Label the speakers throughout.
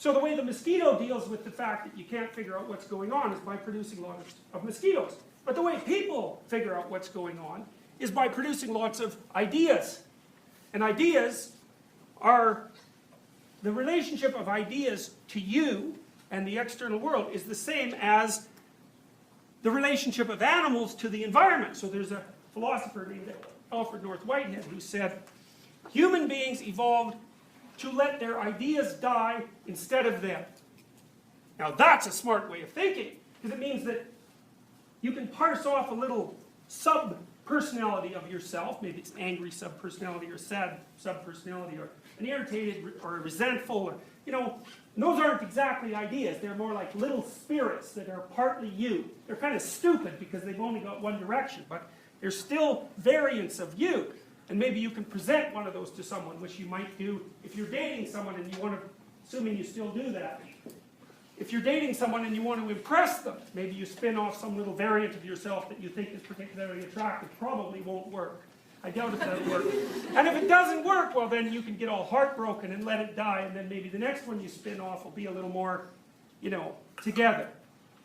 Speaker 1: So the way the mosquito deals with the fact that you can't figure out what's going on is by producing lots of mosquitoes. But the way people figure out what's going on is by producing lots of ideas. And ideas are, the relationship of ideas to you and the external world is the same as the relationship of animals to the environment. So there's a philosopher named Alfred North Whitehead who said, human beings evolved to let their ideas die instead of them. Now that's a smart way of thinking, because it means that you can parse off a little sub-personality of yourself, maybe it's an angry sub-personality or sad sub-personality or an irritated or a resentful, or, you know, those aren't exactly ideas, they're more like little spirits that are partly you. They're kind of stupid because they've only got one direction, but they're still variants of you. And maybe you can present one of those to someone, which you might do if you're dating someone and you want to, assuming you still do that. If you're dating someone and you want to impress them, maybe you spin off some little variant of yourself that you think is particularly attractive. Probably won't work. I doubt if that'll work. And if it doesn't work, well then you can get all heartbroken and let it die, and then maybe the next one you spin off will be a little more, you know, together.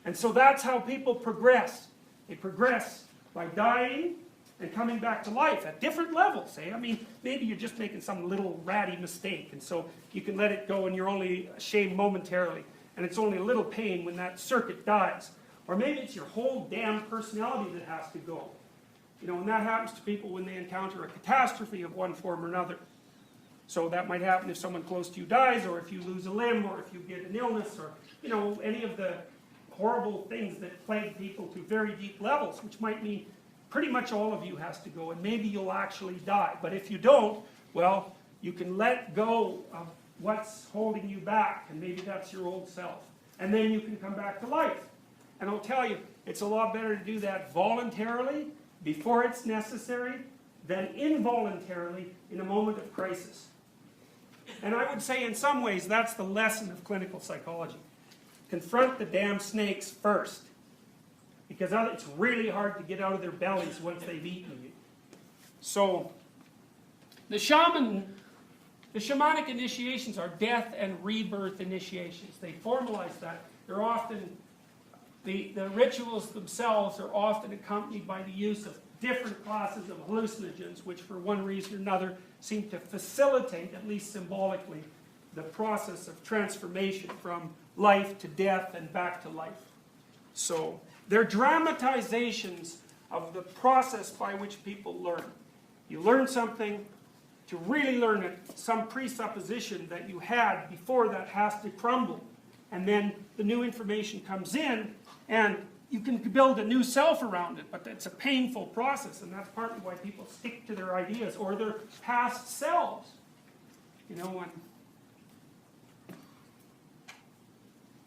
Speaker 1: And so that's how people progress. They progress by dying and coming back to life at different levels, eh? I mean, maybe you're just making some little ratty mistake, and so you can let it go and you're only ashamed momentarily, and it's only a little pain when that circuit dies. Or maybe it's your whole damn personality that has to go. You know, and that happens to people when they encounter a catastrophe of one form or another. So that might happen if someone close to you dies, or if you lose a limb, or if you get an illness, or, you know, any of the horrible things that plague people to very deep levels, which might mean pretty much all of you has to go, and maybe you'll actually die. But if you don't, well, you can let go of what's holding you back, and maybe that's your old self. And then you can come back to life. And I'll tell you, it's a lot better to do that voluntarily, before it's necessary, than involuntarily in a moment of crisis. And I would say in some ways that's the lesson of clinical psychology. Confront the damn snakes first. Because it's really hard to get out of their bellies once they've eaten you. So, the shamanic initiations are death and rebirth initiations. They formalize that. They're often, the rituals themselves are often accompanied by the use of different classes of hallucinogens, which for one reason or another seem to facilitate, at least symbolically, the process of transformation from life to death and back to life. So, they're dramatizations of the process by which people learn. You learn something, to really learn it, some presupposition that you had before that has to crumble. And then the new information comes in, and you can build a new self around it, but it's a painful process, and that's partly why people stick to their ideas or their past selves. You know, and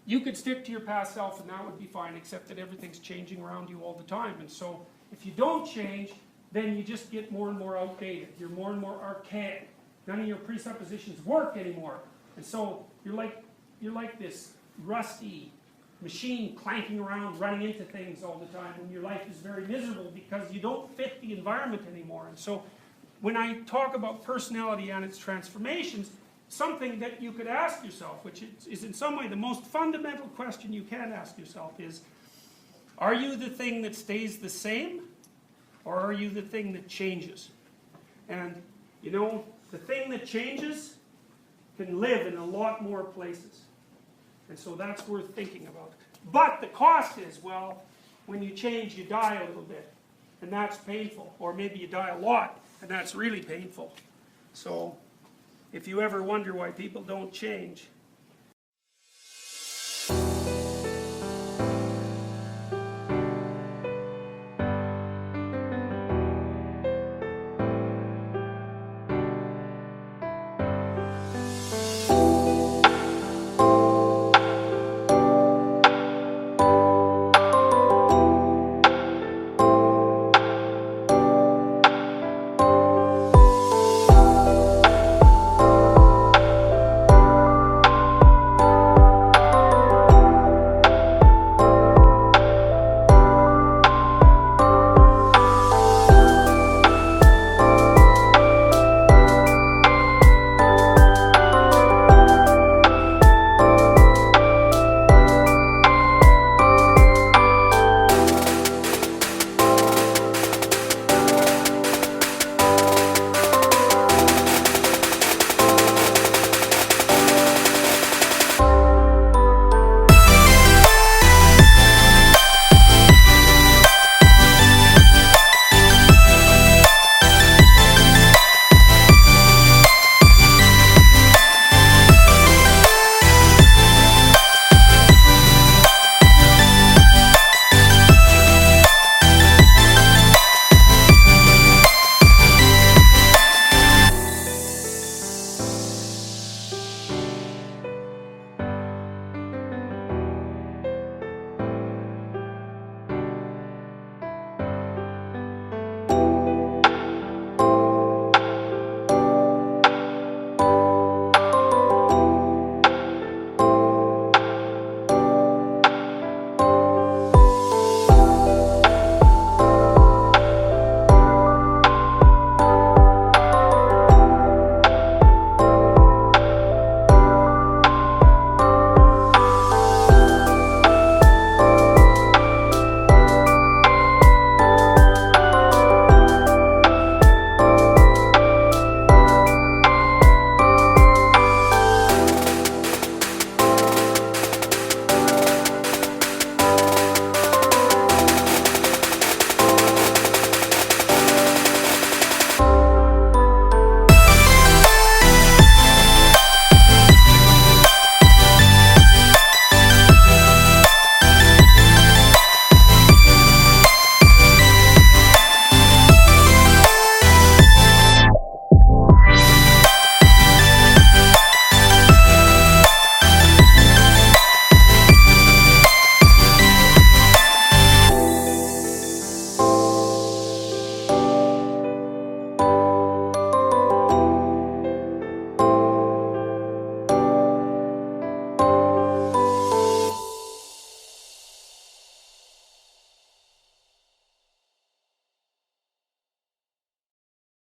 Speaker 1: you could stick to your past self and that would be fine, except that everything's changing around you all the time. And so if you don't change, then you just get more and more outdated. You're more and more archaic. None of your presuppositions work anymore. And so you're like this rusty machine clanking around, running into things all the time, and your life is very miserable because you don't fit the environment anymore. And so when I talk about personality and its transformations, something that you could ask yourself, which is in some way the most fundamental question you can ask yourself, is, are you the thing that stays the same, or are you the thing that changes? And, you know, the thing that changes can live in a lot more places. And so that's worth thinking about. But the cost is, well, when you change, you die a little bit. And that's painful. Or maybe you die a lot, and that's really painful. So if you ever wonder why people don't change,